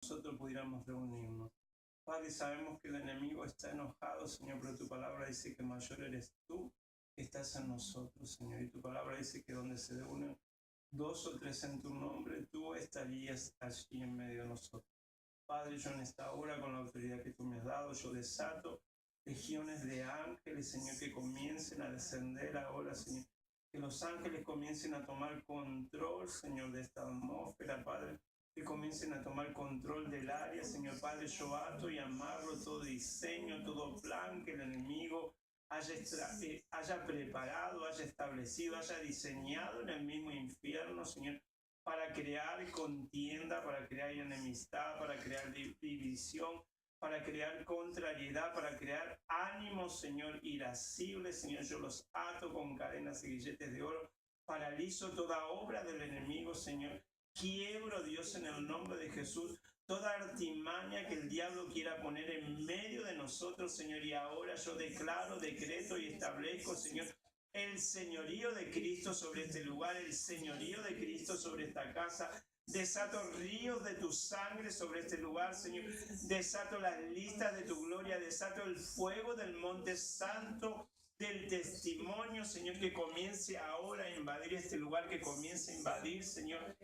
nosotros pudiéramos reunirnos. Padre, sabemos que el enemigo está enojado, Señor, pero tu palabra dice que mayor eres tú que estás en nosotros, Señor. Y tu palabra dice que donde se reúnen 2 o 3 en tu nombre, tú estarías allí en medio de nosotros. Padre, yo en esta hora, con la autoridad que tú me has dado, yo desato legiones de ángeles, Señor, que comiencen a descender ahora, Señor. Que los ángeles comiencen a tomar control, Señor, de esta atmósfera, Padre. Que comiencen a tomar control del área, Señor Padre. Yo ato y amarro todo diseño, todo plan que el enemigo haya preparado, haya establecido, haya diseñado en el mismo infierno, Señor, para crear contienda, para crear enemistad, para crear división, para crear contrariedad, para crear ánimos, Señor, irascibles, Señor. Yo los ato con cadenas y grilletes de oro, paralizo toda obra del enemigo, Señor. Quiebro, Dios, en el nombre de Jesús, toda artimaña que el diablo quiera poner en medio de nosotros, Señor. Y ahora yo declaro, decreto y establezco, Señor, el señorío de Cristo sobre este lugar, el señorío de Cristo sobre esta casa. Desato ríos de tu sangre sobre este lugar, Señor. Desato las listas de tu gloria. Desato el fuego del monte santo del testimonio, Señor, que comience ahora a invadir este lugar, que comience a invadir, Señor,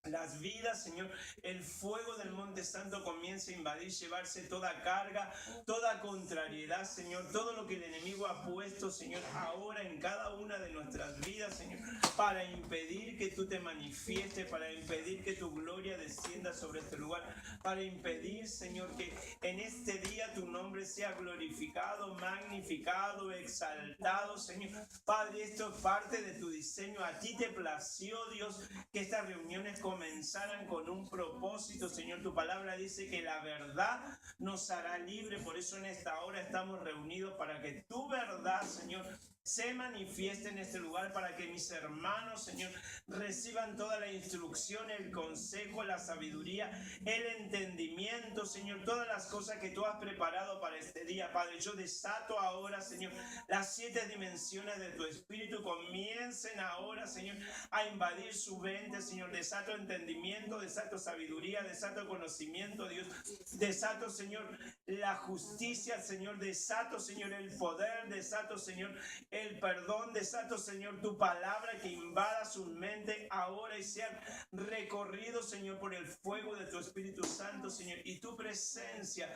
las vidas, Señor. El fuego del Monte Santo comienza a invadir, llevarse toda carga, toda contrariedad, Señor, todo lo que el enemigo ha puesto, Señor, ahora en cada una de nuestras vidas, Señor, para impedir que tú te manifiestes, para impedir que tu gloria descienda sobre este lugar, para impedir, Señor, que en este día tu nombre sea glorificado, magnificado, exaltado, Señor. Padre, esto es parte de tu diseño. A ti te plació, Dios, que estas reuniones comenzaran con un propósito, Señor. Tu palabra dice que la verdad nos hará libre. Por eso en esta hora estamos reunidos para que tu verdad, Señor, se manifieste en este lugar, para que mis hermanos, Señor, reciban toda la instrucción, el consejo, la sabiduría, el entendimiento, Señor, todas las cosas que tú has preparado para este día, Padre. Yo desato ahora, Señor, las 7 dimensiones de tu espíritu comiencen ahora, Señor, a invadir su mente, Señor. Desato entendimiento, desato sabiduría, desato conocimiento, Dios. Desato, Señor, la justicia, Señor. Desato, Señor, el poder. Desato, Señor, el perdón. Desato, Señor, tu palabra que invada su mente ahora y sean recorridos, Señor, por el fuego de tu Espíritu Santo, Señor. Y tu presencia,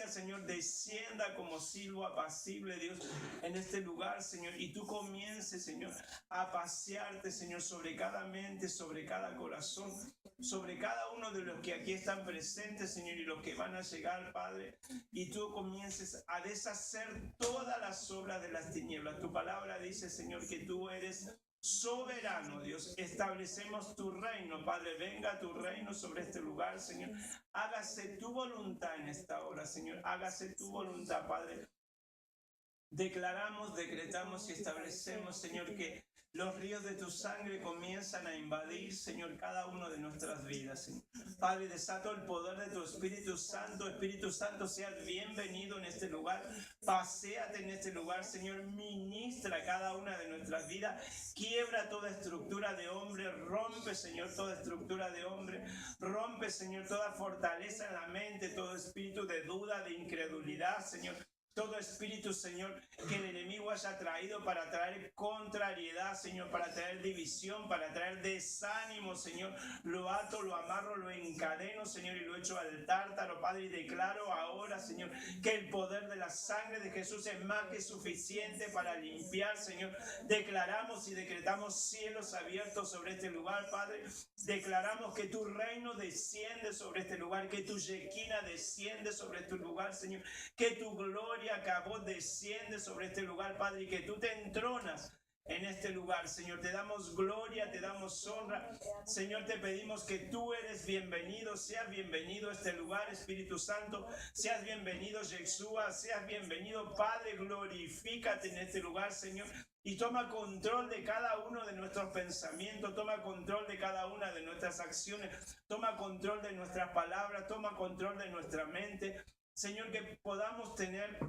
Señor, descienda como silbo apacible, Dios, en este lugar, Señor. Y tú comiences, Señor, a pasearte, Señor, sobre cada mente, sobre cada corazón, sobre cada uno de los que aquí están presentes, Señor, y los que van a llegar, Padre. Y tú comiences a deshacer todas las obras de las tinieblas. Tu palabra dice, Señor, que tú eres soberano, Dios. Establecemos tu reino, Padre. Venga tu reino sobre este lugar, Señor. Hágase tu voluntad en esta hora, Señor. Hágase tu voluntad, Padre. Declaramos, decretamos y establecemos, Señor, que los ríos de tu sangre comienzan a invadir, Señor, cada uno de nuestras vidas, Señor. Padre, desato el poder de tu Espíritu Santo. Espíritu Santo, seas bienvenido en este lugar. Paséate en este lugar, Señor. Ministra cada una de nuestras vidas. Quiebra toda estructura de hombre. Rompe, Señor, toda estructura de hombre. Rompe, Señor, toda fortaleza en la mente, todo espíritu de duda, de incredulidad, Señor. Todo espíritu, Señor, que el enemigo haya traído para traer contrariedad, Señor, para traer división, para traer desánimo, Señor. Lo ato, lo amarro, lo encadeno, Señor, y lo echo al tártaro, Padre. Y declaro ahora, Señor, que el poder de la sangre de Jesús es más que suficiente para limpiar, Señor. Declaramos y decretamos cielos abiertos sobre este lugar, Padre. Declaramos que tu reino desciende sobre este lugar, que tu Shekinah desciende sobre este lugar, Señor. Que tu gloria acabó, desciende sobre este lugar, Padre, y que tú te entronas en este lugar, Señor. Te damos gloria, te damos honra, Señor. Te pedimos que tú eres bienvenido, seas bienvenido a este lugar, Espíritu Santo. Seas bienvenido, Yeshua, seas bienvenido, Padre. Glorifícate en este lugar, Señor. Y toma control de cada uno de nuestros pensamientos, toma control de cada una de nuestras acciones, toma control de nuestras palabras, toma control de nuestra mente. Señor, que podamos tener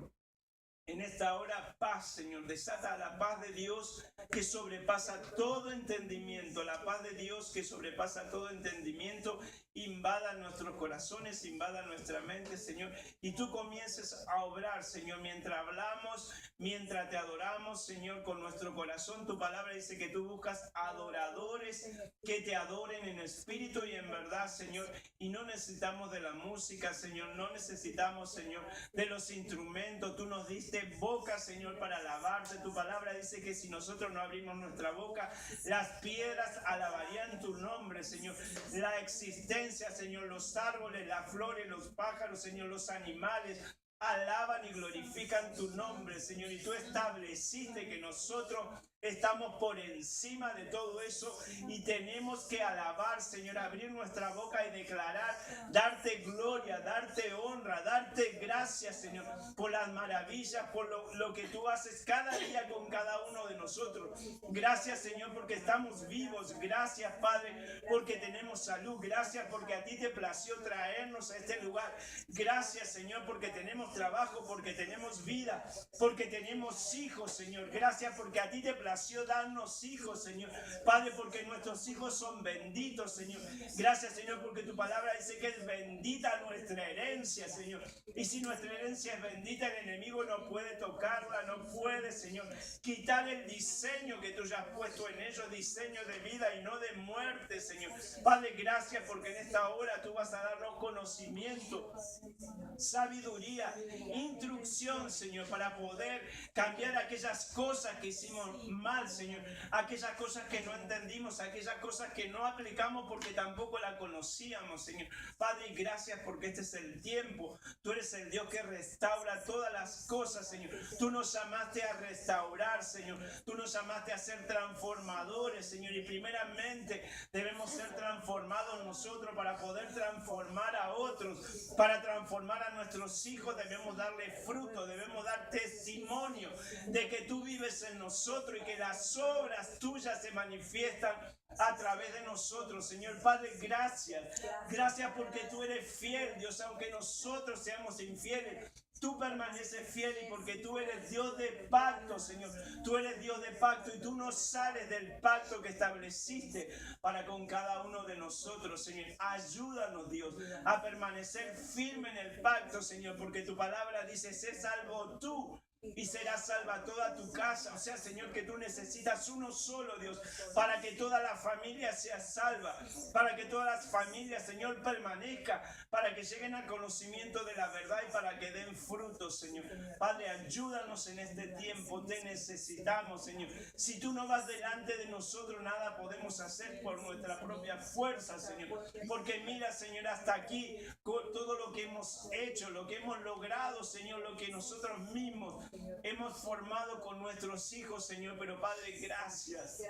En esta hora, paz, Señor. Desata la paz de Dios que sobrepasa todo entendimiento. La paz de Dios que sobrepasa todo entendimiento. Invada nuestros corazones, invada nuestra mente, Señor. Y tú comiences a obrar, Señor, mientras hablamos, mientras te adoramos, Señor, con nuestro corazón. Tu palabra dice que tú buscas adoradores que te adoren en espíritu y en verdad, Señor. Y no necesitamos de la música, Señor. No necesitamos, Señor, de los instrumentos. Tú nos diste boca, Señor, para alabarte. Tu palabra dice que si nosotros no abrimos nuestra boca, las piedras alabarían tu nombre, Señor. La existencia, Señor, los árboles, las flores, los pájaros, Señor, los animales, alaban y glorifican tu nombre, Señor. Y tú estableciste que nosotros estamos por encima de todo eso y tenemos que alabar, Señor, abrir nuestra boca y declarar, darte gloria, darte honra, darte gracias, Señor, por las maravillas, por lo que tú haces cada día con cada uno de nosotros. Gracias, Señor, porque estamos vivos. Gracias, Padre, porque tenemos salud. Gracias porque a ti te plació traernos a este lugar. Gracias, Señor, porque tenemos trabajo, porque tenemos vida, porque tenemos hijos, Señor. Gracias porque a ti te plació darnos hijos, Señor. Padre, porque nuestros hijos son benditos, Señor. Gracias, Señor, porque tu palabra dice que es bendita nuestra herencia, Señor. Y si nuestra herencia es bendita, el enemigo no puede tocarla, no puede, Señor, quitar el diseño que tú ya has puesto en ellos, diseño de vida y no de muerte, Señor. Padre, gracias porque en esta hora tú vas a darnos conocimiento, sabiduría, instrucción, Señor, para poder cambiar aquellas cosas que hicimos mal, Señor, aquellas cosas que no entendimos, aquellas cosas que no aplicamos porque tampoco la conocíamos, Señor. Padre, gracias porque este es el tiempo. Tú eres el Dios que restaura todas las cosas, Señor. Tú nos llamaste a restaurar, Señor. Tú nos llamaste a ser transformadores, Señor. Y primeramente debemos ser transformados nosotros para poder transformar a otros, para transformar a nuestros hijos. Debemos darle fruto, debemos dar testimonio de que tú vives en nosotros y que las obras tuyas se manifiestan a través de nosotros, Señor. Padre, gracias. Gracias porque tú eres fiel, Dios, aunque nosotros seamos infieles. Tú permaneces fiel y porque tú eres Dios de pacto, Señor. Tú eres Dios de pacto y tú no sales del pacto que estableciste para con cada uno de nosotros, Señor. Ayúdanos, Dios, a permanecer firme en el pacto, Señor, porque tu palabra dice, sé salvo tú y será salva toda tu casa. O sea, Señor, que tú necesitas uno solo, Dios, para que toda la familia sea salva, para que todas las familias, Señor, permanezcan, para que lleguen al conocimiento de la verdad y para que den frutos, Señor. Padre, ayúdanos en este tiempo, te necesitamos, Señor. Si tú no vas delante de nosotros, nada podemos hacer por nuestra propia fuerza, Señor. Porque mira, Señor, hasta aquí, con todo lo que hemos hecho, lo que hemos logrado, Señor, lo que nosotros mismos hemos formado con nuestros hijos, Señor, pero Padre, gracias.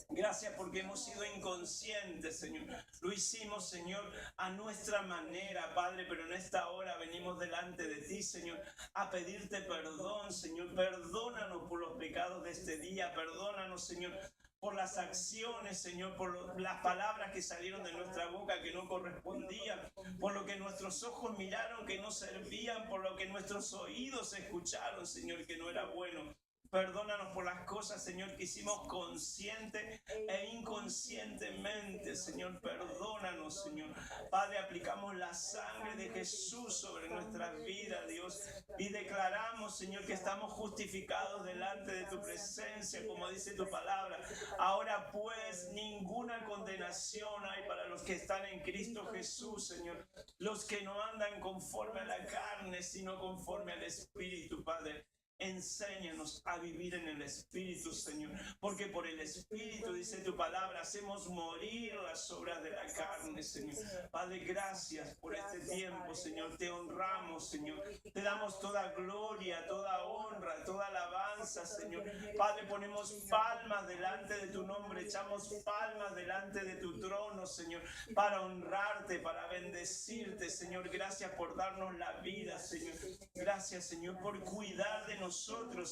Gracias porque hemos sido inconscientes, Señor. Lo hicimos, Señor, a nuestra manera, Padre, pero en esta hora venimos delante de ti, Señor, a pedirte perdón, Señor. Perdónanos por los pecados de este día, perdónanos, Señor, por las acciones, Señor, por las palabras que salieron de nuestra boca que no correspondían, por lo que nuestros ojos miraron que no servían, por lo que nuestros oídos escucharon, Señor, que no era bueno. Perdónanos por las cosas, Señor, que hicimos consciente e inconscientemente, Señor. Perdónanos, Señor. Padre, aplicamos la sangre de Jesús sobre nuestras vidas, Dios, y declaramos, Señor, que estamos justificados delante de tu presencia, como dice tu palabra. Ahora, pues, ninguna condenación hay para los que están en Cristo Jesús, Señor. Los que no andan conforme a la carne, sino conforme al Espíritu, Padre. Enséñanos a vivir en el Espíritu, Señor, porque por el Espíritu, dice tu palabra, hacemos morir las obras de la carne, Señor. Padre, gracias por este tiempo, Señor. Te honramos, Señor. Te damos toda gloria, toda honra, toda alabanza, Señor. Padre, ponemos palmas delante de tu nombre, echamos palmas delante de tu trono, Señor, para honrarte, para bendecirte, Señor. Gracias por darnos la vida, Señor. Gracias, Señor, por cuidar de nosotros,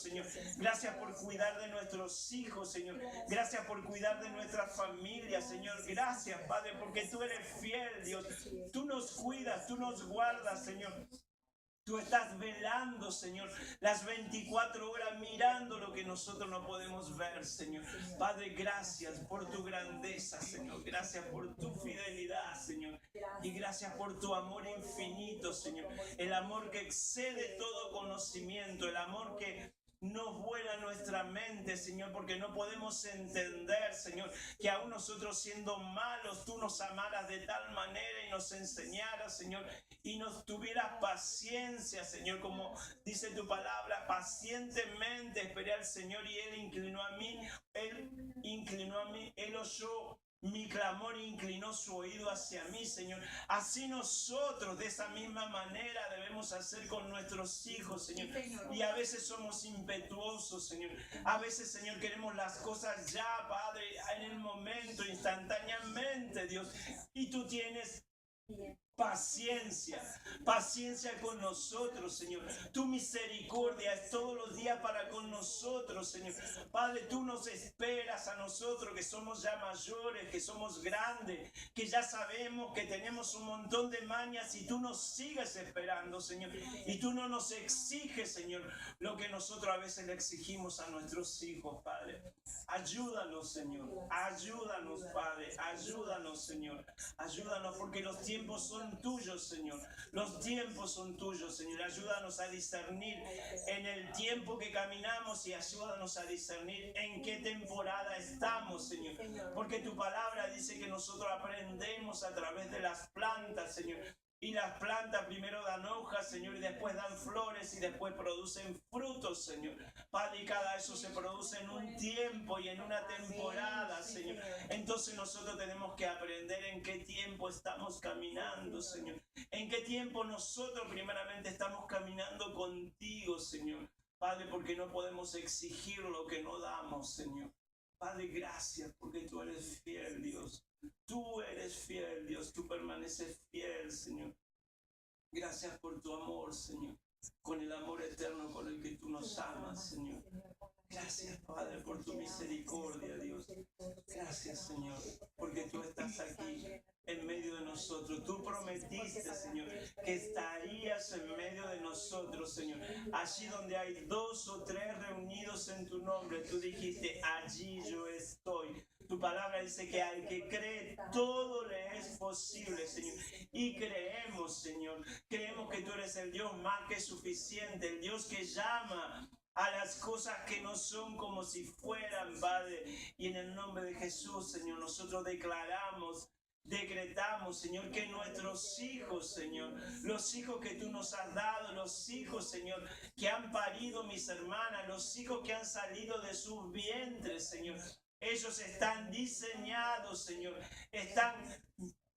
Señor. Gracias por cuidar de nuestros hijos, Señor. Gracias por cuidar de nuestra familia, Señor. Gracias, Padre, porque tú eres fiel, Dios. Tú nos cuidas, tú nos guardas, Señor. Tú estás velando, Señor, las 24 horas mirando lo que nosotros no podemos ver, Señor. Padre, gracias por tu grandeza, Señor. Gracias por tu fidelidad, Señor. Y gracias por tu amor infinito, Señor. El amor que excede todo conocimiento, el amor que nos vuela nuestra mente, Señor, porque no podemos entender, Señor, que aún nosotros siendo malos, tú nos amaras de tal manera y nos enseñaras, Señor, y nos tuvieras paciencia, Señor, como dice tu palabra, pacientemente esperé al Señor y Él inclinó a mí, Él oyó mi clamor e inclinó su oído hacia mí, Señor. Así nosotros de esa misma manera debemos hacer con nuestros hijos, Señor. Y a veces somos impetuosos, Señor. A veces, Señor, queremos las cosas ya, Padre, en el momento, instantáneamente, Dios. Y tú tienes paciencia, paciencia con nosotros, Señor. Tu misericordia es todos los días para con nosotros, Señor. Padre, tú nos esperas a nosotros que somos ya mayores, que somos grandes, que ya sabemos que tenemos un montón de mañas y tú nos sigues esperando, Señor. Y tú no nos exiges, Señor, lo que nosotros a veces le exigimos a nuestros hijos, Padre. Ayúdanos, Señor. Ayúdanos, Padre. Ayúdanos, Señor. Ayúdanos porque los tiempos son tuyos, Señor. Los tiempos son tuyos, Señor. Ayúdanos a discernir en el tiempo que caminamos y ayúdanos a discernir en qué temporada estamos, Señor. Porque tu palabra dice que nosotros aprendemos a través de las plantas, Señor. Y las plantas primero dan hojas, Señor, y después dan flores y después producen frutos, Señor. Padre, y cada eso se produce en un tiempo y en una temporada, Señor. Entonces nosotros tenemos que aprender en qué tiempo estamos caminando, Señor. En qué tiempo nosotros primeramente estamos caminando contigo, Señor. Padre, porque no podemos exigir lo que no damos, Señor. Padre, gracias porque tú eres fiel, Dios. Tú eres fiel, Dios. Tú permaneces fiel, Señor. Gracias por tu amor, Señor. Con el amor eterno con el que tú nos amas, Señor. Gracias, Padre, por tu misericordia, Dios. Gracias, Señor, porque tú estás aquí en medio de nosotros. Tú prometiste, Señor, que estarías en medio de nosotros, Señor. Allí donde hay 2 o 3 reunidos en tu nombre, tú dijiste, allí yo estoy. Tu palabra dice que al que cree todo le es posible, Señor. Y creemos, Señor. Creemos que tú eres el Dios más que suficiente, el Dios que llama a las cosas que no son como si fueran, Padre. Y en el nombre de Jesús, Señor, nosotros decretamos, Señor, que nuestros hijos, Señor, los hijos que tú nos has dado, los hijos, Señor, que han parido mis hermanas, los hijos que han salido de sus vientres, Señor, ellos están diseñados, Señor,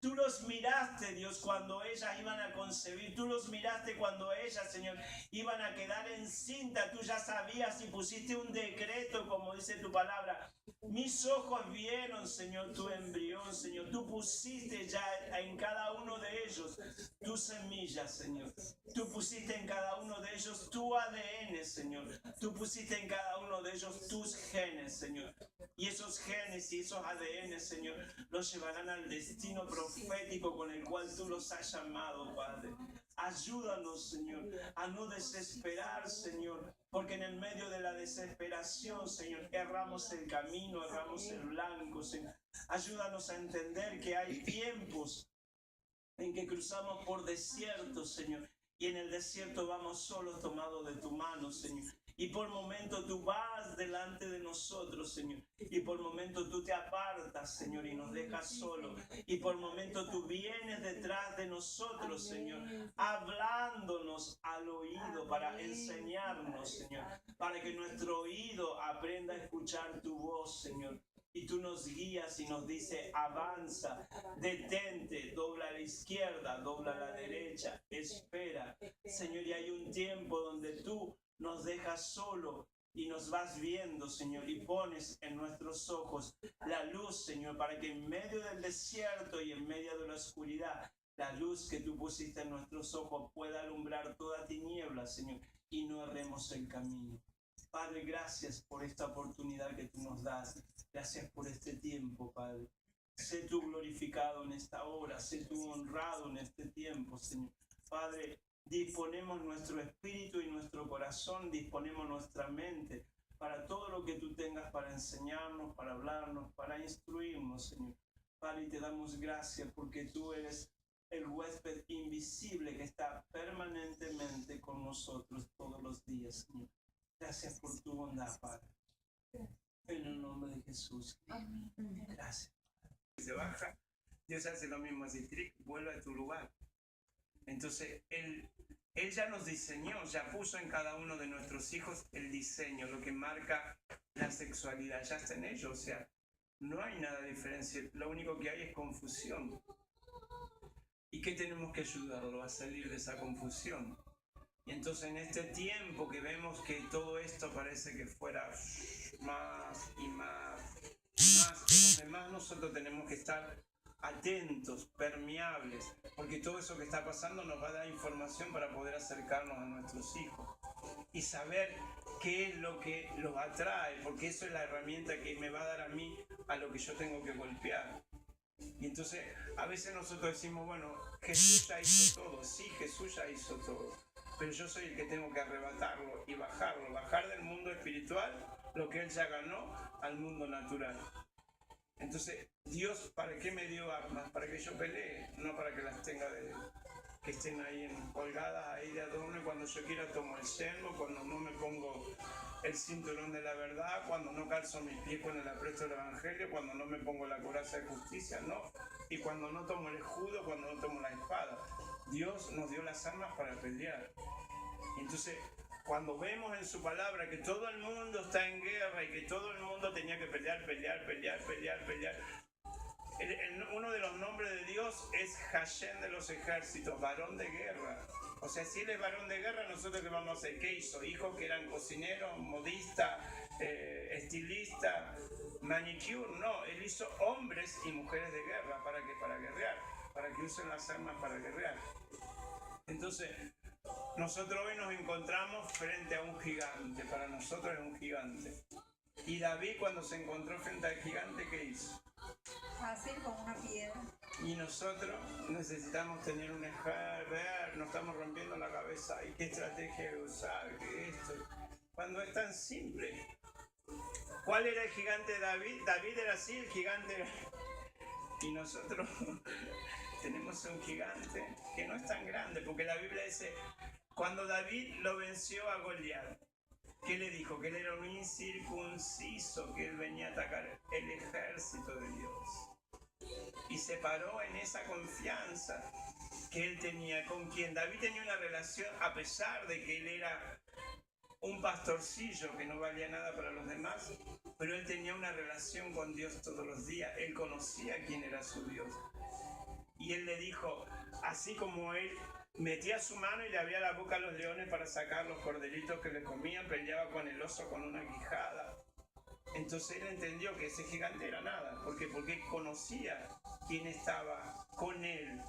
Tú los miraste, Dios, cuando ellas iban a concebir. Tú los miraste cuando ellas, Señor, iban a quedar encinta. Tú ya sabías y pusiste un decreto, como dice tu palabra. Mis ojos vieron, Señor, tu embrión, Señor. Tú pusiste ya en cada uno de ellos tu semilla, Señor. Tú pusiste en cada uno de ellos tu ADN, Señor. Tú pusiste en cada uno de ellos tus genes, Señor. Y esos genes y esos ADN, Señor, los llevarán al destino profético con el cual tú los has llamado, Padre. Ayúdanos, Señor, a no desesperar, Señor, porque en el medio de la desesperación, Señor, erramos el camino, erramos el blanco, Señor. Ayúdanos a entender que hay tiempos en que cruzamos por desiertos, Señor, y en el desierto vamos solos tomados de tu mano, Señor. Y por momento tú vas delante de nosotros, Señor. Y por momento tú te apartas, Señor, y nos dejas solos. Y por momento tú vienes detrás de nosotros, Señor, hablándonos al oído para enseñarnos, Señor. Para que nuestro oído aprenda a escuchar tu voz, Señor. Y tú nos guías y nos dice, avanza, detente, dobla a la izquierda, dobla a la derecha, espera. Señor, y hay un tiempo donde tú nos dejas solo y nos vas viendo, Señor, y pones en nuestros ojos la luz, Señor, para que en medio del desierto y en medio de la oscuridad, la luz que tú pusiste en nuestros ojos pueda alumbrar toda tiniebla, Señor, y no erremos el camino. Padre, gracias por esta oportunidad que tú nos das. Gracias por este tiempo, Padre. Sé tú glorificado en esta hora, sé tú honrado en este tiempo, Señor. Padre, disponemos nuestro espíritu y nuestro corazón, disponemos nuestra mente para todo lo que tú tengas para enseñarnos, para hablarnos, para instruirnos, Señor. Padre, y te damos gracias porque tú eres el huésped invisible que está permanentemente con nosotros todos los días, Señor. Gracias por tu bondad, Padre. En el nombre de Jesús. Gracias. Se baja, Dios hace lo mismo, así, vuelve a tu lugar. Entonces, Él ya nos diseñó, ya puso en cada uno de nuestros hijos el diseño, lo que marca la sexualidad, ya está en ellos, o sea, no hay nada de diferencia, lo único que hay es confusión. ¿Y qué tenemos que ayudarlo a salir de esa confusión? Y entonces en este tiempo que vemos que todo esto parece que fuera más y más, es donde más nosotros tenemos que estar atentos, permeables, porque todo eso que está pasando nos va a dar información para poder acercarnos a nuestros hijos y saber qué es lo que los atrae, porque eso es la herramienta que me va a dar a mí a lo que yo tengo que golpear. Y entonces a veces nosotros decimos, bueno, Jesús ya hizo todo, sí, Jesús ya hizo todo, pero yo soy el que tengo que arrebatarlo y bajarlo, bajar del mundo espiritual lo que Él ya ganó al mundo natural. Entonces, Dios, ¿para qué me dio armas? Para que yo pelee, no para que las tenga que estén ahí colgadas ahí de adorno, y cuando yo quiera tomo el yelmo, cuando no me pongo el cinturón de la verdad, cuando no calzo mis pies con el apresto del evangelio, cuando no me pongo la coraza de justicia, no, y cuando no tomo el escudo, cuando no tomo la espada. Dios nos dio las armas para pelear. Y entonces, cuando vemos en su palabra que todo el mundo está en guerra y que todo el mundo tenía que pelear, uno de los nombres de Dios es Hashem de los ejércitos, varón de guerra. O sea, si Él es varón de guerra, nosotros ¿qué vamos a hacer? ¿Qué hizo? Hijos que eran cocineros, modistas, estilistas, manicure. No, Él hizo hombres y mujeres de guerra. ¿Para qué? Para guerrear, para que usen las armas para guerrear. Entonces, nosotros hoy nos encontramos frente a un gigante, para nosotros es un gigante. Y David, cuando se encontró frente al gigante, ¿qué hizo? Fácil, con una piedra. Y nosotros necesitamos tener un ver, nos estamos rompiendo la cabeza, ¿y qué estrategia usar? ¿Qué esto? Cuando es tan simple. ¿Cuál era el gigante de David? David era así, el gigante era... Y nosotros tenemos un gigante que no es tan grande, porque la Biblia dice, cuando David lo venció a Goliat, ¿qué le dijo? Que él era un incircunciso, que él venía a atacar el ejército de Dios. Y se paró en esa confianza que él tenía con quien David tenía una relación, a pesar de que él era un pastorcillo que no valía nada para los demás, pero él tenía una relación con Dios todos los días. Él conocía quién era su Dios. Y él le dijo, así como él metía su mano y le abría la boca a los leones para sacar los corderitos que le comían, peleaba con el oso con una quijada. Entonces él entendió que ese gigante era nada. ¿Por qué? Porque conocía quién estaba con él.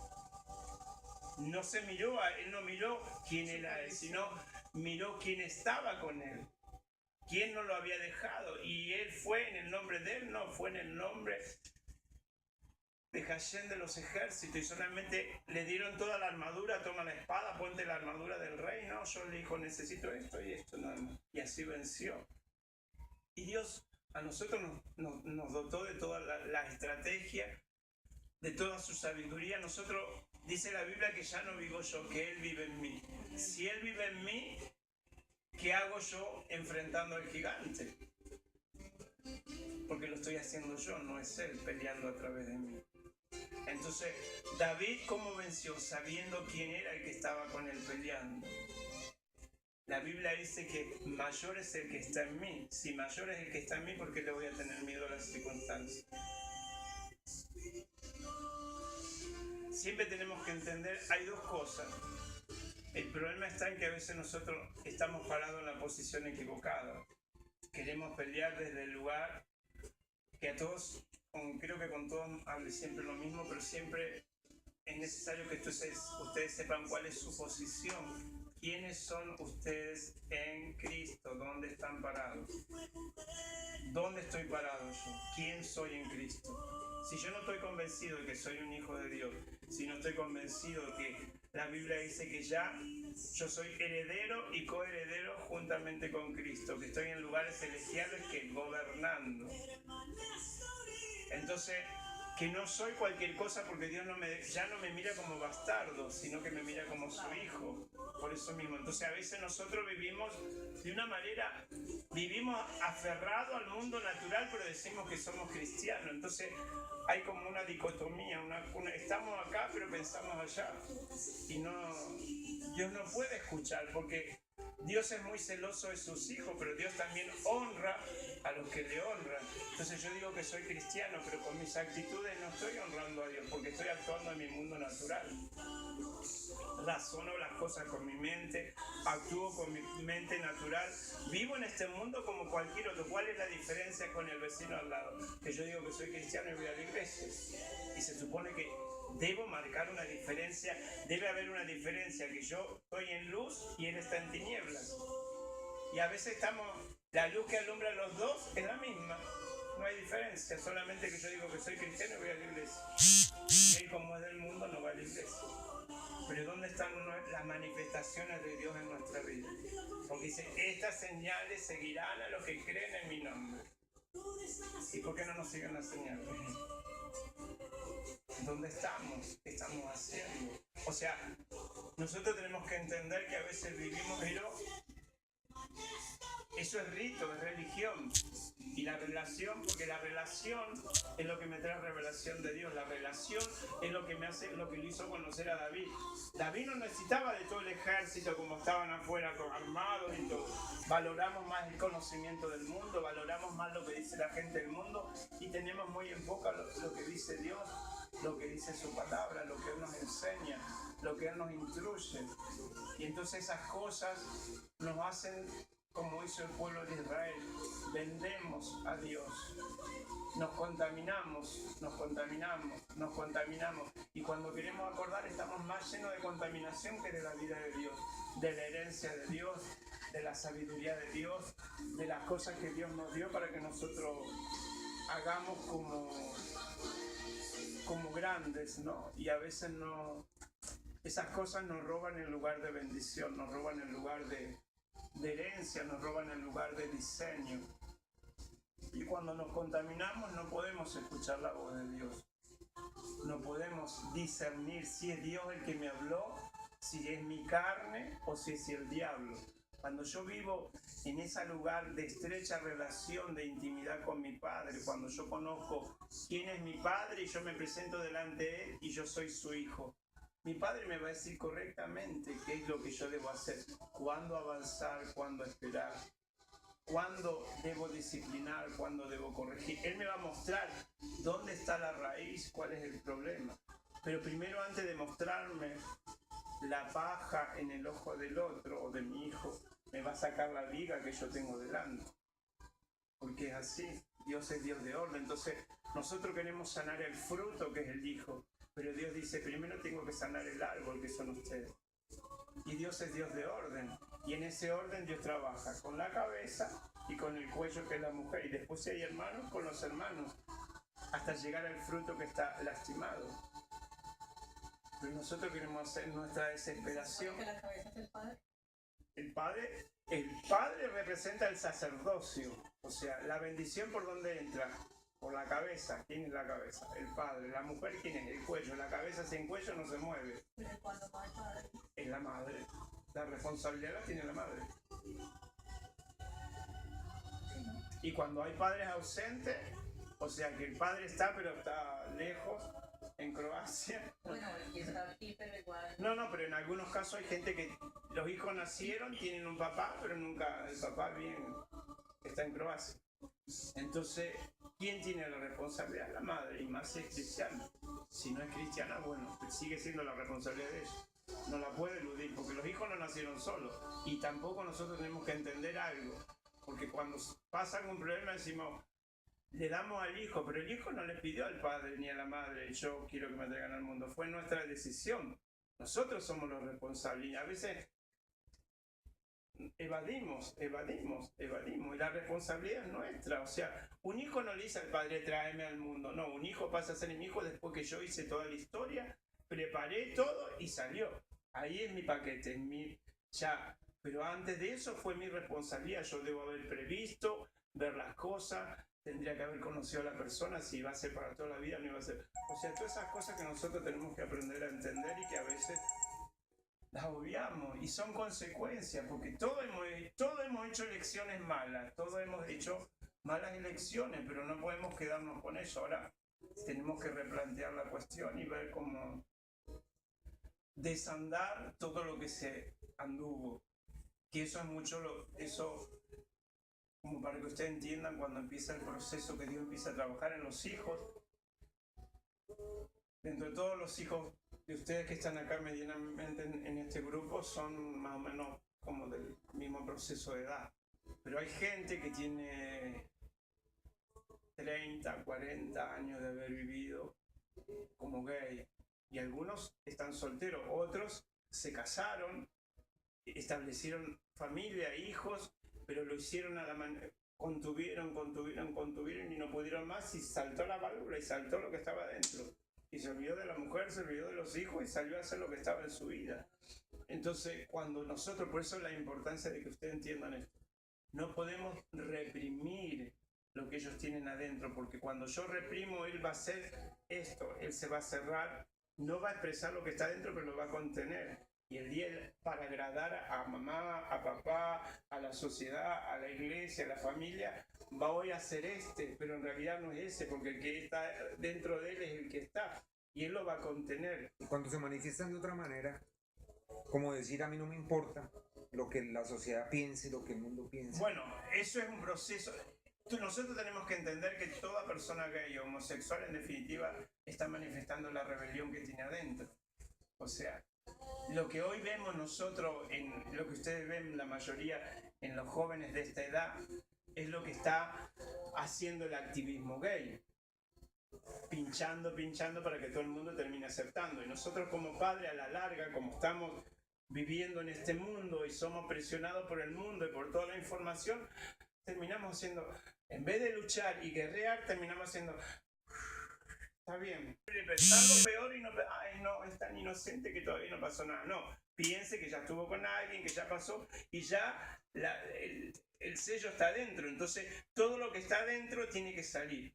No se miró, él no miró quién era él, sino miró quién estaba con él. ¿Quién no lo había dejado? Y él fue en el nombre de él, no, fue en el nombre de Hashem de los ejércitos, y solamente le dieron toda la armadura, toma la espada, ponte la armadura del rey. No, yo le dijo, necesito esto y esto, nada más. Y así venció. Y Dios a nosotros nos dotó de toda la estrategia, de toda su sabiduría. Nosotros, dice la Biblia, que ya no vivo yo, que Él vive en mí. Si Él vive en mí, ¿qué hago yo enfrentando al gigante? Porque lo estoy haciendo yo, no es Él peleando a través de mí. Entonces, David, ¿cómo venció? Sabiendo quién era el que estaba con él peleando. La Biblia dice que mayor es el que está en mí. Si mayor es el que está en mí, ¿por qué le voy a tener miedo a las circunstancias? Siempre tenemos que entender, hay dos cosas. El problema está en que a veces nosotros estamos parados en la posición equivocada. Queremos pelear desde el lugar que a todos, creo que con todos hable siempre lo mismo, pero siempre es necesario que ustedes sepan cuál es su posición. ¿Quiénes son ustedes en Cristo? ¿Dónde están parados? ¿Dónde estoy parado yo? ¿Quién soy en Cristo? Si yo no estoy convencido de que soy un hijo de Dios, si no estoy convencido de que La Biblia dice que ya yo soy heredero y coheredero juntamente con Cristo, que estoy en lugares celestiales que gobernando. Entonces, que no soy cualquier cosa porque Dios ya no me mira como bastardo, sino que me mira como su hijo. Por eso mismo. Entonces a veces nosotros vivimos de una manera, vivimos aferrados al mundo natural, pero decimos que somos cristianos. Entonces hay como una dicotomía, estamos acá pero pensamos allá. Y Dios no puede escuchar porque Dios es muy celoso de sus hijos, pero Dios también honra a los que le honran. Entonces yo digo que soy cristiano, pero con mis actitudes no estoy honrando a Dios, porque estoy actuando en mi mundo natural. Razono las cosas con mi mente, actúo con mi mente natural, vivo en este mundo como cualquier otro. ¿Cuál es la diferencia con el vecino al lado? Que yo digo que soy cristiano y voy a la iglesia. Y se supone que debo marcar una diferencia, debe haber una diferencia, que yo estoy en luz y él está en tinieblas. Y a veces la luz que alumbra a los dos es la misma, no hay diferencia, solamente que yo digo que soy cristiano y voy a la iglesia. Y él, como es del mundo, no va a la iglesia. Pero ¿dónde están las manifestaciones de Dios en nuestra vida? Porque dice, estas señales seguirán a los que creen en mi nombre. ¿Y por qué no nos siguen las señales? ¿Dónde estamos? ¿Qué estamos haciendo? O sea, nosotros tenemos que entender que a veces vivimos, pero eso es rito, es religión. Y la relación, porque la relación es lo que me trae revelación de Dios. La relación es lo que me hace, lo que le hizo conocer a David. David no necesitaba de todo el ejército como estaban afuera, armados y todo. Valoramos más el conocimiento del mundo, valoramos más lo que dice la gente del mundo y tenemos muy en boca lo que dice Dios, lo que dice su palabra, lo que Él nos enseña, lo que Él nos instruye. Y entonces esas cosas nos hacen, como hizo el pueblo de Israel, vendemos a Dios, nos contaminamos, y cuando queremos acordar estamos más llenos de contaminación que de la vida de Dios, de la herencia de Dios, de la sabiduría de Dios, de las cosas que Dios nos dio para que nosotros hagamos como grandes, ¿no? Y a veces esas cosas nos roban el lugar de bendición, nos roban el lugar de herencia, nos roban el lugar de diseño. Y cuando nos contaminamos no podemos escuchar la voz de Dios. No podemos discernir si es Dios el que me habló, si es mi carne o si es el diablo. Cuando yo vivo en ese lugar de estrecha relación, de intimidad con mi Padre, cuando yo conozco quién es mi Padre y yo me presento delante de Él y yo soy su hijo, mi Padre me va a decir correctamente qué es lo que yo debo hacer, cuándo avanzar, cuándo esperar, cuándo debo disciplinar, cuándo debo corregir. Él me va a mostrar dónde está la raíz, cuál es el problema. Pero primero, antes de mostrarme la paja en el ojo del otro o de mi hijo, me va a sacar la viga que yo tengo delante. Porque es así, Dios es Dios de orden. Entonces nosotros queremos sanar el fruto que es el hijo, pero Dios dice, primero tengo que sanar el árbol que son ustedes. Y Dios es Dios de orden, y en ese orden Dios trabaja con la cabeza y con el cuello que es la mujer, y después si hay hermanos, con los hermanos, hasta llegar al fruto que está lastimado. Pero nosotros queremos hacer nuestra desesperación. ¿Que la cabeza es el Padre? El padre representa el sacerdocio, o sea, la bendición por donde entra, por la cabeza. ¿Quién es la cabeza? El padre. La mujer, ¿quién es? El cuello. La cabeza sin cuello no se mueve. Pero cuando no hay padre. Es la madre. La responsabilidad la tiene la madre. Y cuando hay padres ausentes, o sea que el padre está pero está lejos, en Croacia. Bueno, y está aquí, pero igual. No, pero en algunos casos hay gente que los hijos nacieron, tienen un papá, pero nunca el papá está en Croacia. Entonces, ¿quién tiene la responsabilidad? La madre, y más si es cristiana. Si no es cristiana, bueno, sigue siendo la responsabilidad de ella. No la puede eludir, porque los hijos no nacieron solos. Y tampoco nosotros tenemos que entender algo. Porque cuando pasa algún problema decimos, le damos al hijo, pero el hijo no le pidió al padre ni a la madre, yo quiero que me traigan al mundo. Fue nuestra decisión. Nosotros somos los responsables. Y a veces evadimos. Y la responsabilidad es nuestra. O sea, un hijo no le dice al padre, tráeme al mundo. No, un hijo pasa a ser mi hijo después que yo hice toda la historia, preparé todo y salió. Ahí es mi paquete, ya. Pero antes de eso fue mi responsabilidad. Yo debo haber previsto, ver las cosas, tendría que haber conocido a la persona, si iba a ser para toda la vida, no iba a ser. O sea, todas esas cosas que nosotros tenemos que aprender a entender y que a veces las obviamos y son consecuencias, porque todos hemos hecho elecciones malas, todos hemos hecho malas elecciones, pero no podemos quedarnos con eso. Ahora tenemos que replantear la cuestión y ver cómo desandar todo lo que se anduvo. Que eso es mucho, eso como para que ustedes entiendan cuando empieza el proceso que Dios empieza a trabajar en los hijos. Dentro de todos los hijos de ustedes que están acá medianamente en este grupo son más o menos como del mismo proceso de edad. Pero hay gente que tiene 30, 40 años de haber vivido como gay. Y algunos están solteros, otros se casaron, establecieron familia, hijos, pero lo hicieron a la manera, contuvieron y no pudieron más y saltó la válvula y saltó lo que estaba dentro. Y se olvidó de la mujer, se olvidó de los hijos y salió a hacer lo que estaba en su vida. Entonces, cuando nosotros, por eso la importancia de que ustedes entiendan esto, no podemos reprimir lo que ellos tienen adentro, porque cuando yo reprimo, él va a hacer esto, él se va a cerrar, no va a expresar lo que está dentro, pero lo va a contener. Y el día para agradar a mamá, a papá, a la sociedad, a la iglesia, a la familia, voy a hacer pero en realidad no es ese, porque el que está dentro de él es el que está, y él lo va a contener. Y cuando se manifiestan de otra manera, como decir a mí no me importa lo que la sociedad piense, lo que el mundo piense. Bueno, eso es un proceso. Nosotros tenemos que entender que toda persona gay o homosexual en definitiva está manifestando la rebelión que tiene adentro. O sea, lo que hoy vemos nosotros, lo que ustedes ven la mayoría en los jóvenes de esta edad, es lo que está haciendo el activismo gay. Pinchando para que todo el mundo termine aceptando. Y nosotros como padres a la larga, como estamos viviendo en este mundo y somos presionados por el mundo y por toda la información, terminamos haciendo, en vez de luchar y guerrear, terminamos haciendo... Está bien. Pensar lo peor y no, ay no, es tan inocente que todavía no pasó nada. No, piense que ya estuvo con alguien, que ya pasó y ya el sello está adentro. Entonces, todo lo que está adentro tiene que salir.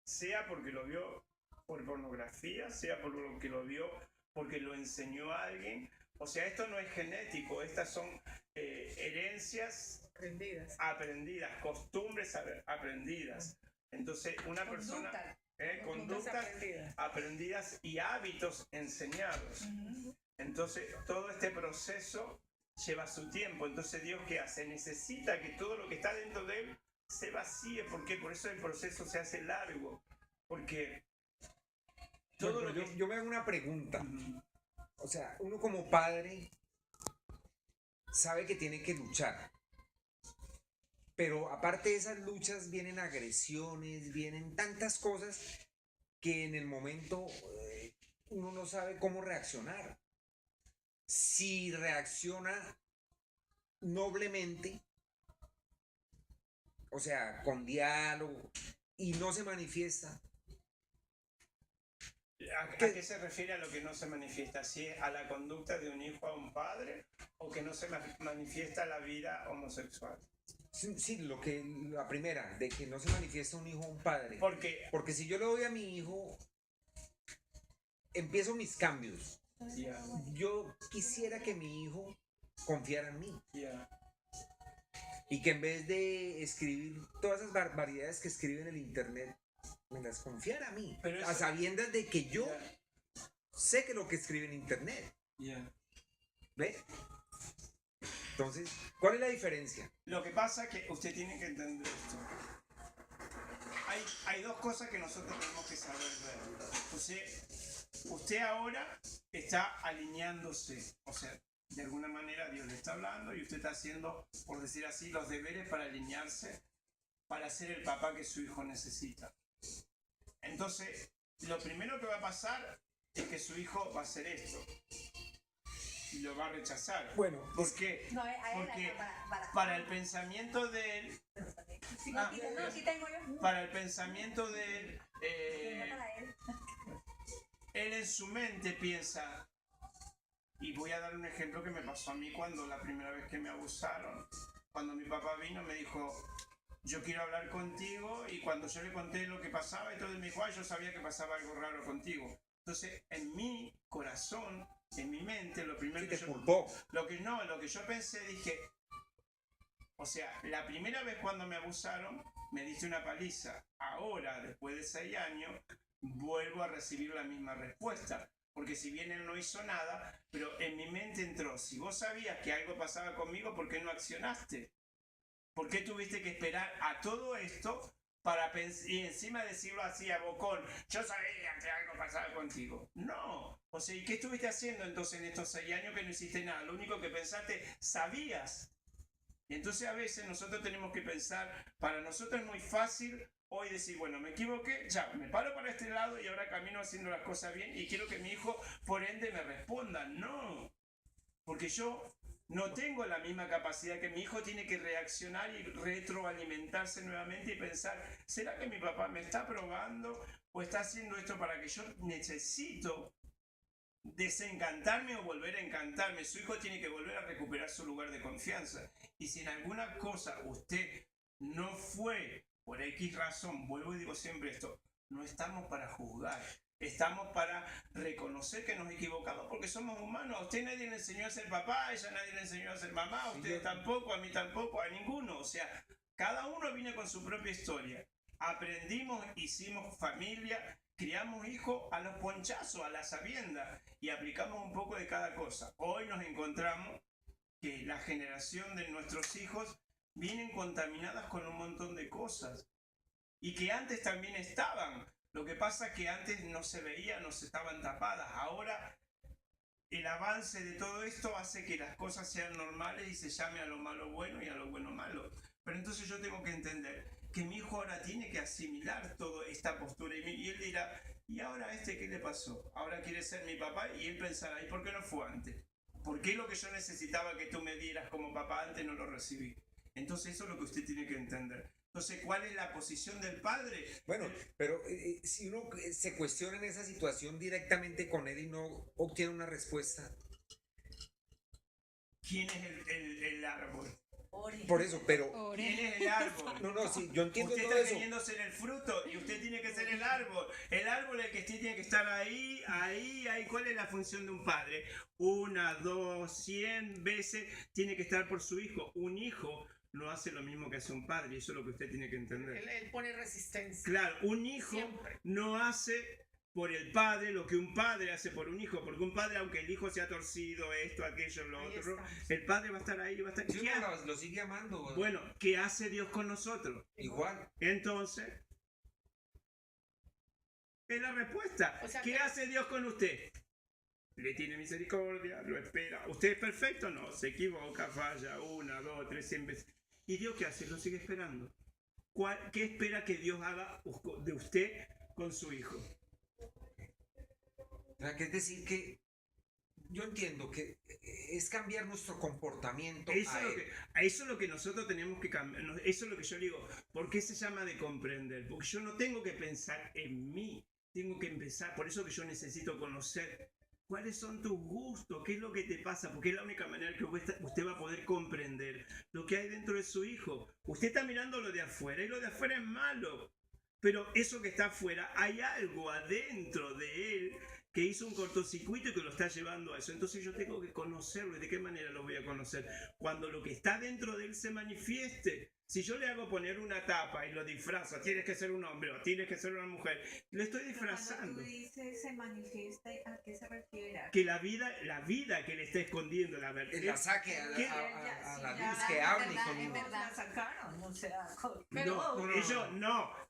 Sea porque lo vio por pornografía, sea por lo que lo vio porque lo enseñó a alguien. O sea, esto no es genético, estas son herencias aprendidas, costumbres aprendidas. Entonces, una persona... conductas aprendidas y hábitos enseñados. Entonces, todo este proceso lleva su tiempo. Entonces, Dios, ¿qué hace? Necesita que todo lo que está dentro de él se vacíe. ¿Por qué? Por eso el proceso se hace largo. Porque todo bueno, lo que... yo me hago una pregunta. O sea, uno como padre sabe que tiene que luchar. Pero aparte de esas luchas vienen agresiones, vienen tantas cosas que en el momento uno no sabe cómo reaccionar. Si reacciona noblemente, o sea, con diálogo, y no se manifiesta. ¿A qué se refiere a lo que no se manifiesta? ¿Si es a la conducta de un hijo a un padre o que no se manifiesta la vida homosexual? Sí, la primera, de que no se manifiesta un hijo o un padre. Porque si yo le doy a mi hijo, empiezo mis cambios. Yeah. Yo quisiera que mi hijo confiara en mí. Yeah. Y que en vez de escribir todas esas barbaridades que escribe en el internet, me las confiara a mí. Pero eso, a sabiendas de que yo sé que lo que escribe en internet. ¿Ve? Entonces, ¿cuál es la diferencia? Lo que pasa es que usted tiene que entender esto. Hay dos cosas que nosotros tenemos que saber ver. Usted ahora está alineándose. O sea, de alguna manera Dios le está hablando y usted está haciendo, por decir así, los deberes para alinearse, para ser el papá que su hijo necesita. Entonces, lo primero que va a pasar es que su hijo va a hacer esto. Y lo va a rechazar. Bueno, ¿por qué? No, porque para el pensamiento de él... para el pensamiento de él... él en su mente piensa... Y voy a dar un ejemplo que me pasó a mí cuando la primera vez que me abusaron. Cuando mi papá vino me dijo, yo quiero hablar contigo, y cuando yo le conté lo que pasaba, entonces me dijo, yo sabía que pasaba algo raro contigo. Entonces, en mi corazón, en mi mente, lo primero Sí, que te yo... culpó. Lo que yo pensé, dije, o sea, la primera vez cuando me abusaron, me diste una paliza. Ahora, después de 6 años, vuelvo a recibir la misma respuesta. Porque si bien él no hizo nada, pero en mi mente entró, si vos sabías que algo pasaba conmigo, ¿por qué no accionaste? ¿Por qué tuviste que esperar a todo esto para y encima decirlo así a bocón? Yo sabía que algo pasaba contigo. No. O sea, ¿y qué estuviste haciendo entonces en estos 6 años que no hiciste nada? Lo único que pensaste, sabías. Y entonces a veces nosotros tenemos que pensar, para nosotros es muy fácil hoy decir, bueno, me equivoqué, ya, me paro para este lado y ahora camino haciendo las cosas bien y quiero que mi hijo, por ende, me responda. No, porque yo no tengo la misma capacidad que mi hijo, tiene que reaccionar y retroalimentarse nuevamente y pensar, ¿será que mi papá me está probando o está haciendo esto para que yo necesito desencantarme o volver a encantarme? Su hijo tiene que volver a recuperar su lugar de confianza. Y si en alguna cosa usted no fue por X razón, vuelvo y digo siempre esto, no estamos para juzgar. Estamos para reconocer que nos equivocamos porque somos humanos. A usted nadie le enseñó a ser papá, a ella nadie le enseñó a ser mamá, a usted tampoco, a mí tampoco, a ninguno. O sea, cada uno viene con su propia historia. Aprendimos, hicimos familia, criamos hijos a los ponchazos, a la sabienda, y aplicamos un poco de cada cosa. Hoy nos encontramos que la generación de nuestros hijos vienen contaminadas con un montón de cosas y que antes también estaban. Lo que pasa es que antes no se veía, no se estaban tapadas. Ahora el avance de todo esto hace que las cosas sean normales y se llame a lo malo bueno y a lo bueno malo. Pero entonces yo tengo que entender que mi hijo ahora tiene que asimilar toda esta postura y él dirá, ¿y ahora qué le pasó? Ahora quiere ser mi papá, y él pensará, ¿y por qué no fue antes? ¿Por qué lo que yo necesitaba que tú me dieras como papá antes no lo recibí? Entonces eso es lo que usted tiene que entender. Entonces, ¿cuál es la posición del padre? Bueno, pero si uno se cuestiona en esa situación directamente con él y no obtiene una respuesta. ¿Quién es el árbol? Por eso, pero... ¿Quién es el árbol? No, sí, yo entiendo usted todo está eso. queriendo ser el fruto y usted tiene que ser el árbol. El árbol es el que tiene que estar ahí. ¿Cuál es la función de un padre? 1, 2, 100 veces tiene que estar por su hijo. Un hijo no hace lo mismo que hace un padre, y eso es lo que usted tiene que entender. Él pone resistencia. Claro, un hijo siempre no hace por el padre lo que un padre hace por un hijo, porque un padre, aunque el hijo sea torcido, esto, aquello, lo Ahí otro, estamos. el padre va a estar ahí, va a estar... Sí, lo sigue amando. ¿Verdad? Bueno, ¿qué hace Dios con nosotros? Igual. Entonces, es la respuesta. O sea, ¿Qué hace Dios con usted? Le tiene misericordia, lo espera. ¿Usted es perfecto? No, se equivoca, falla 1, 2, 3, 100 veces. ¿Y Dios qué hace? Lo sigue esperando. ¿Qué espera que Dios haga de usted con su hijo? O sea, que es decir que yo entiendo que es cambiar nuestro comportamiento. Eso es lo que nosotros tenemos que cambiar. Eso es lo que yo digo. ¿Por qué se llama de comprender? Porque yo no tengo que pensar en mí. Tengo que empezar. Por eso que yo necesito conocer cuáles son tus gustos, qué es lo que te pasa, porque es la única manera que usted va a poder comprender lo que hay dentro de su hijo. Usted está mirando lo de afuera y lo de afuera es malo. Pero eso que está afuera, hay algo adentro de él que hizo un cortocircuito y que lo está llevando a eso. Entonces yo tengo que conocerlo. ¿Y de qué manera lo voy a conocer? Cuando lo que está dentro de él se manifieste. Si yo le hago poner una tapa y lo disfrazo, tienes que ser un hombre o tienes que ser una mujer, lo estoy disfrazando. Cuando tú dices se manifiesta, ¿a qué se refiere? Que la vida que le está escondiendo, la verdad. La saque a la luz, que hable con en uno. verdad la sacaron, o sea,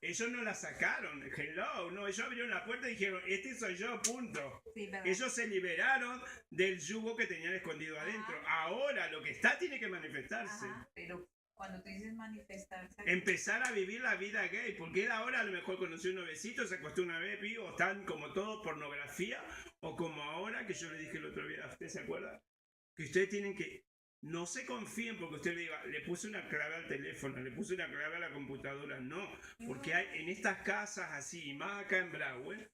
Ellos no la sacaron. Hello, no, ellos abrieron la puerta y dijeron, este soy yo, punto. sí, ¿verdad? Ellos se liberaron del yugo que tenían escondido adentro. Ahora lo que está tiene que manifestarse. Ajá, pero cuando tú dices manifestarse, Empezar a vivir la vida gay, porque él ahora a lo mejor conoció un novecito, se acostó una vez, o están como todo pornografía, o como ahora que yo le dije el otro día, ¿usted se acuerda? Que ustedes tienen que, no se confíen porque usted le diga, le puse una clave al teléfono, le puse una clave a la computadora, no, porque hay en estas casas así, y más acá en Broward,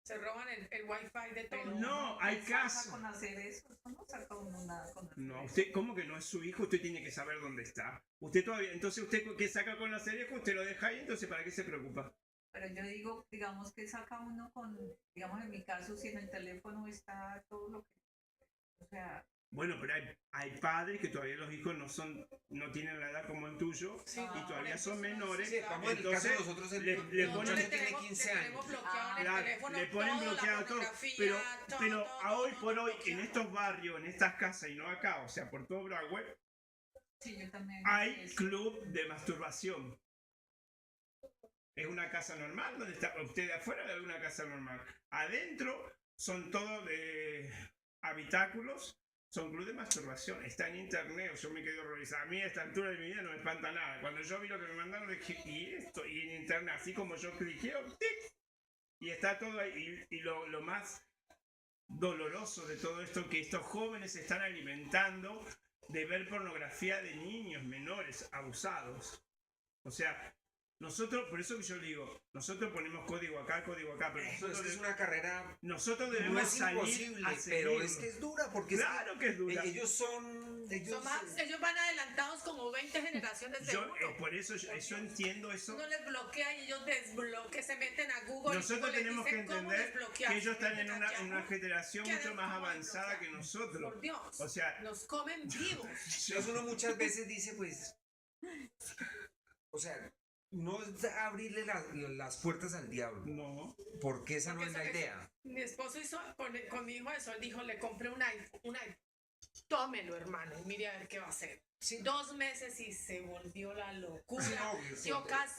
Se roban el wifi de todo. No, hay ¿qué saca casos. con hacer eso? Eso no saca uno nada con hacer No, eso. usted, ¿cómo que no es su hijo? Usted tiene que saber dónde está. Usted todavía, entonces usted que saca con la serie, usted lo deja ahí, entonces ¿para qué se preocupa? Pero yo digo, digamos que saca uno con, digamos en mi caso, si en el teléfono está todo lo que, o sea, Bueno, pero hay padres que todavía los hijos no tienen la edad como el tuyo Sí, y todavía son entonces, menores. Sí, vamos en el caso de nosotros, el le muchacho ponen- tiene 15 años. Tenemos bloqueado en el Claro, teléfono le ponen todo, bloqueado la todo, pornografía, pero todo, a hoy todo, por todo hoy en bloqueado. estos barrios, en estas casas y no acá, o sea, por todo Broadway, sí, yo también. hay eso. club de masturbación. Es una casa normal, donde está usted de afuera de una casa normal. Adentro son todos de habitáculos, son club de masturbación. Está en internet, yo me quedé horrorizada. A mí a esta altura de mi vida no me espanta nada. Cuando yo vi lo que me mandaron dije, ¿y esto? Y en internet, así como yo cliqueo, ¡tic! Y está todo ahí. Y lo más doloroso de todo esto que estos jóvenes se están alimentando de ver pornografía de niños menores abusados. O sea, nosotros, por eso que yo digo, nosotros ponemos código acá, pero Eso nosotros, es una carrera, nosotros no debemos es salir imposible, a pero seguirlo. es que es dura, porque Claro que es dura. ellos son... Ellos van adelantados como 20 generaciones de Yo, uno. por eso yo entiendo eso. Uno les bloquea y ellos desbloquean, se meten a Google. Nosotros y Google les tenemos que dice cómo entender desbloquear. que ellos están Se en meten a una Yahoo, generación que mucho más cómo avanzada que desbloquear. nosotros. Por Dios, O sea, nos comen vivos. Entonces uno muchas veces dice, pues, o sea, no es abrirle las puertas al diablo, no. porque esa no Porque es la eso- idea. Mi esposo hizo con mi hijo eso, él dijo, le compré un iPhone, tómelo hermano, y mire a ver qué va a hacer. Sí. 2 meses y se volvió la locura. Sí, no, sí.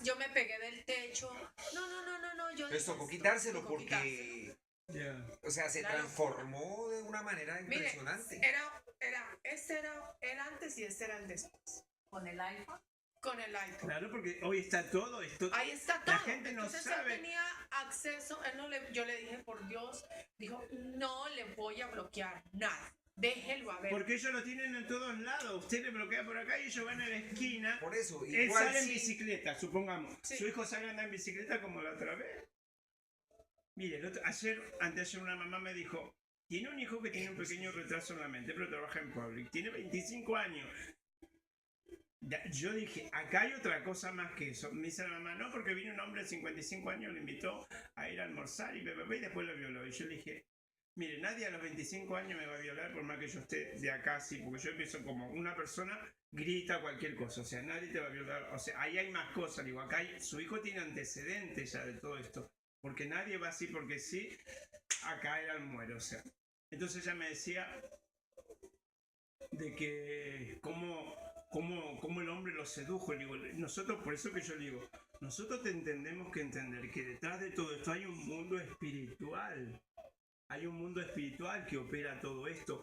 Yo me pegué del techo. No, yo Les dije, tocó quitárselo tocó porque, Ya. o sea, se La transformó de una manera Mire, impresionante. este era el antes y este era el después. Con el iPhone. Con el iPhone. Claro, porque hoy está todo esto. Ahí está todo. La gente no Entonces sabe. él tenía acceso, yo le dije, por Dios, dijo, no le voy a bloquear nada. Déjelo a ver. Porque ellos lo tienen en todos lados. Usted le bloquea por acá y ellos van a la esquina. Por eso, Él igual sale en sí, bicicleta, supongamos. Sí. Su hijo sale a andar en bicicleta como la otra vez. Mire, anteayer una mamá me dijo, tiene un hijo que tiene un pequeño retraso en la mente, pero trabaja en public. Tiene 25 años. Yo dije, acá hay otra cosa más que eso. Me dice la mamá, no, porque vino un hombre de 55 años, le invitó a ir a almorzar y después lo violó. Y yo le dije, mire, nadie a los 25 años me va a violar por más que yo esté de acá, sí, porque yo empiezo como una persona grita cualquier cosa, o sea, nadie te va a violar, o sea, ahí hay más cosas, digo, acá su hijo tiene antecedentes ya de todo esto, porque nadie va así porque sí a caer al muero, o sea. Entonces ella me decía de que cómo el hombre lo sedujo, digo, nosotros, por eso que yo digo, nosotros tenemos que entender que detrás de todo esto hay un mundo espiritual. Hay un mundo espiritual que opera todo esto.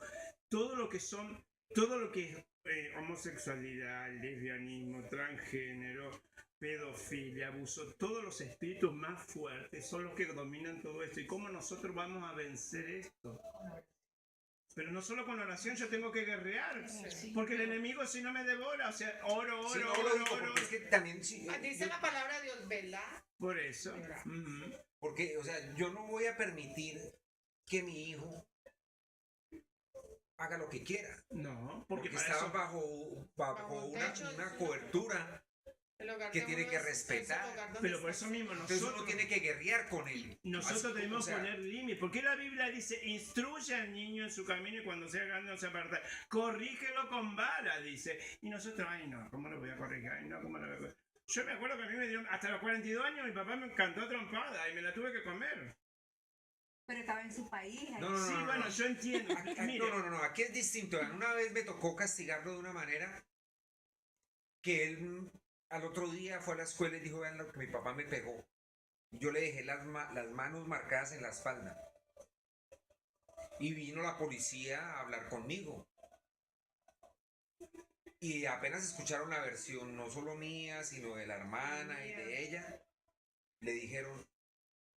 Todo lo que es homosexualidad, lesbianismo, transgénero, pedofilia, abuso, todos los espíritus más fuertes son los que dominan todo esto. ¿Y cómo nosotros vamos a vencer esto? Pero no solo con oración, yo tengo que guerrear. Sí, Porque el pero- enemigo si no me devora, o sea, oro. sí, no lo digo, porque es que también sí, Dice la palabra de Dios, ¿verdad? Por eso. Mira. Ujú. porque, o sea, yo no voy a permitir que mi hijo haga lo que quiera, No, porque para está eso- bajo Bajo un techo, una cobertura, El hogar que de tiene uno que es el respetar. hogar donde Pero por está. eso mismo entonces nosotros... uno tiene que guerrear con él. Nosotros Así, debemos o sea, poner límites. Porque la Biblia dice, instruye al niño en su camino y cuando sea grande no se aparta. Corrígelo con vara, dice. Y nosotros, ay no, ¿cómo lo voy a corregir? Ay no, ¿cómo lo voy a corregir? Yo me acuerdo que a mí me dieron, hasta los 42 años mi papá me cantó trompada y me la tuve que comer. Pero estaba en su país. ahí. No, no, Sí, no, bueno, no. yo entiendo. Mire, No, aquí es distinto. Una vez me tocó castigarlo de una manera que él al otro día fue a la escuela y dijo, vean lo que mi papá me pegó. Yo le dejé las manos marcadas en la espalda. Y vino la policía a hablar conmigo. Y apenas escucharon la versión, no solo mía, sino de la hermana y de ella, le dijeron,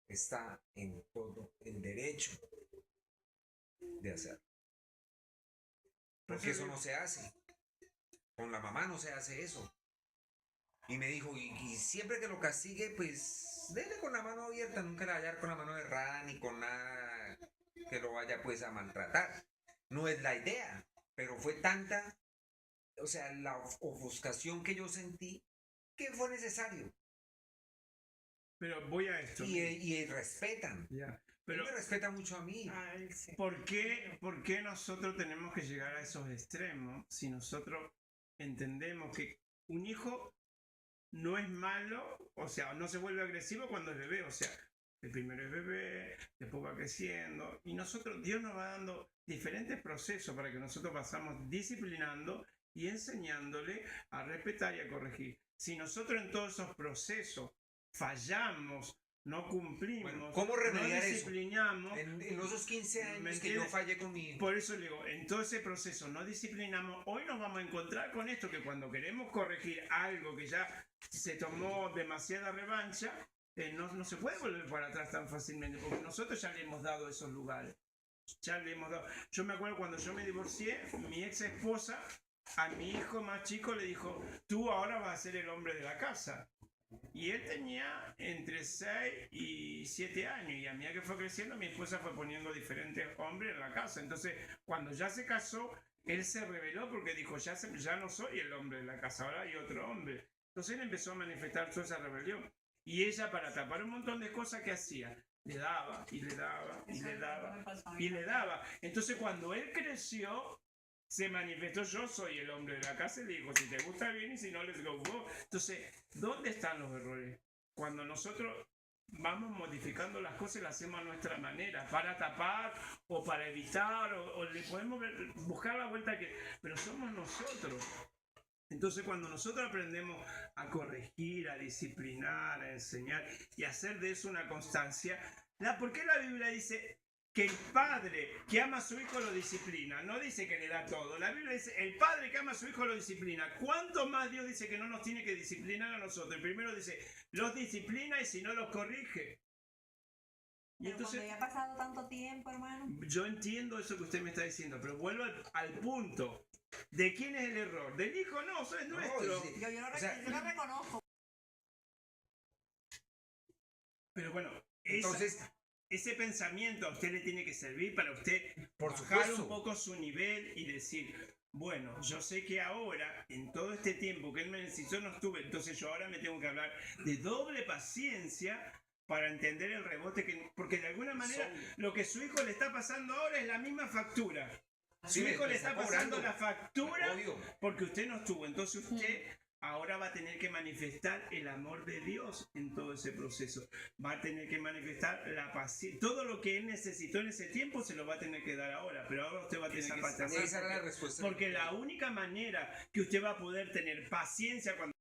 está en todo el derecho de hacerlo. Porque eso no se hace. Con la mamá no se hace eso. Y me dijo, y siempre que lo castigue, pues pues dele con la mano abierta, nunca le vaya a dar con la mano cerrada ni con nada que lo vaya pues a maltratar. No es la idea, pero fue tanta, o sea, la ofuscación que yo sentí que fue necesario. Pero voy a esto. Y respetan. Ya. Pero Pero me respeta mucho a mí. A él sí. ¿por qué nosotros tenemos que llegar a esos extremos si nosotros entendemos que un hijo no es malo, o sea, no se vuelve agresivo cuando es bebé, o sea, el primero es bebé, después va creciendo, y nosotros, Dios nos va dando diferentes procesos para que nosotros pasamos disciplinando y enseñándole a respetar y a corregir. Si nosotros en todos esos procesos fallamos, no cumplimos, Bueno, ¿cómo remediar no eso? disciplinamos, En esos 15 ¿me años que yo entiendes? fallé con mi hijo. por eso le digo, en todo ese proceso no disciplinamos. Hoy nos vamos a encontrar con esto, que cuando queremos corregir algo que ya se tomó demasiada revancha, no se puede volver para atrás tan fácilmente, porque nosotros ya le hemos dado esos lugares. Ya le hemos dado. Yo me acuerdo cuando yo me divorcié, mi ex esposa a mi hijo más chico le dijo, tú ahora vas a ser el hombre de la casa. Y él tenía entre 6 y 7 años, y a medida que fue creciendo, mi esposa fue poniendo diferentes hombres en la casa. Entonces, cuando ya se casó, él se rebeló porque dijo, ya no soy el hombre de la casa, ahora hay otro hombre. Entonces él empezó a manifestar toda esa rebelión. Y ella, para tapar un montón de cosas que hacía, le daba, y le daba, y Eso le es lo que daba, me pasó a mí y le también. daba. Entonces, cuando él creció, se manifestó, yo soy el hombre de la casa, y le dijo, si te gusta bien y si no, let's go. Entonces, ¿dónde están los errores? Cuando nosotros vamos modificando las cosas y las hacemos a nuestra manera, para tapar o para evitar, o le podemos buscar la vuelta que... Pero somos nosotros. Entonces, cuando nosotros aprendemos a corregir, a disciplinar, a enseñar y hacer de eso una constancia, ¿por qué la Biblia dice que el padre que ama a su hijo lo disciplina? No dice que le da todo. La Biblia dice, el padre que ama a su hijo lo disciplina. ¿Cuánto más Dios dice que no nos tiene que disciplinar a nosotros? El primero dice, los disciplina y si no los corrige. Y Pero entonces, cuando ya ha pasado tanto tiempo, hermano. yo entiendo eso que usted me está diciendo, pero vuelvo al punto. ¿De quién es el error? ¿Del hijo? No, eso es No, nuestro. sí. Yo O sea, lo reconozco. Pero bueno, Entonces, ese pensamiento a usted le tiene que servir para usted por bajar supuesto. un poco su nivel y decir, bueno, yo sé que ahora, en todo este tiempo que él me necesitó, no estuve, entonces yo ahora me tengo que hablar de doble paciencia para entender el rebote, porque de alguna manera lo que su hijo le está pasando ahora es la misma factura. Sí, Su hijo le está está pasando cobrando. la factura Obvio. porque usted no estuvo. Entonces usted ahora va a tener que manifestar el amor de Dios en todo ese proceso. Va a tener que manifestar la paciencia. Todo lo que él necesitó en ese tiempo se lo va a tener que dar ahora. Pero ahora usted va a tener que pasar. Esa era la respuesta. Porque la única manera que usted va a poder tener paciencia cuando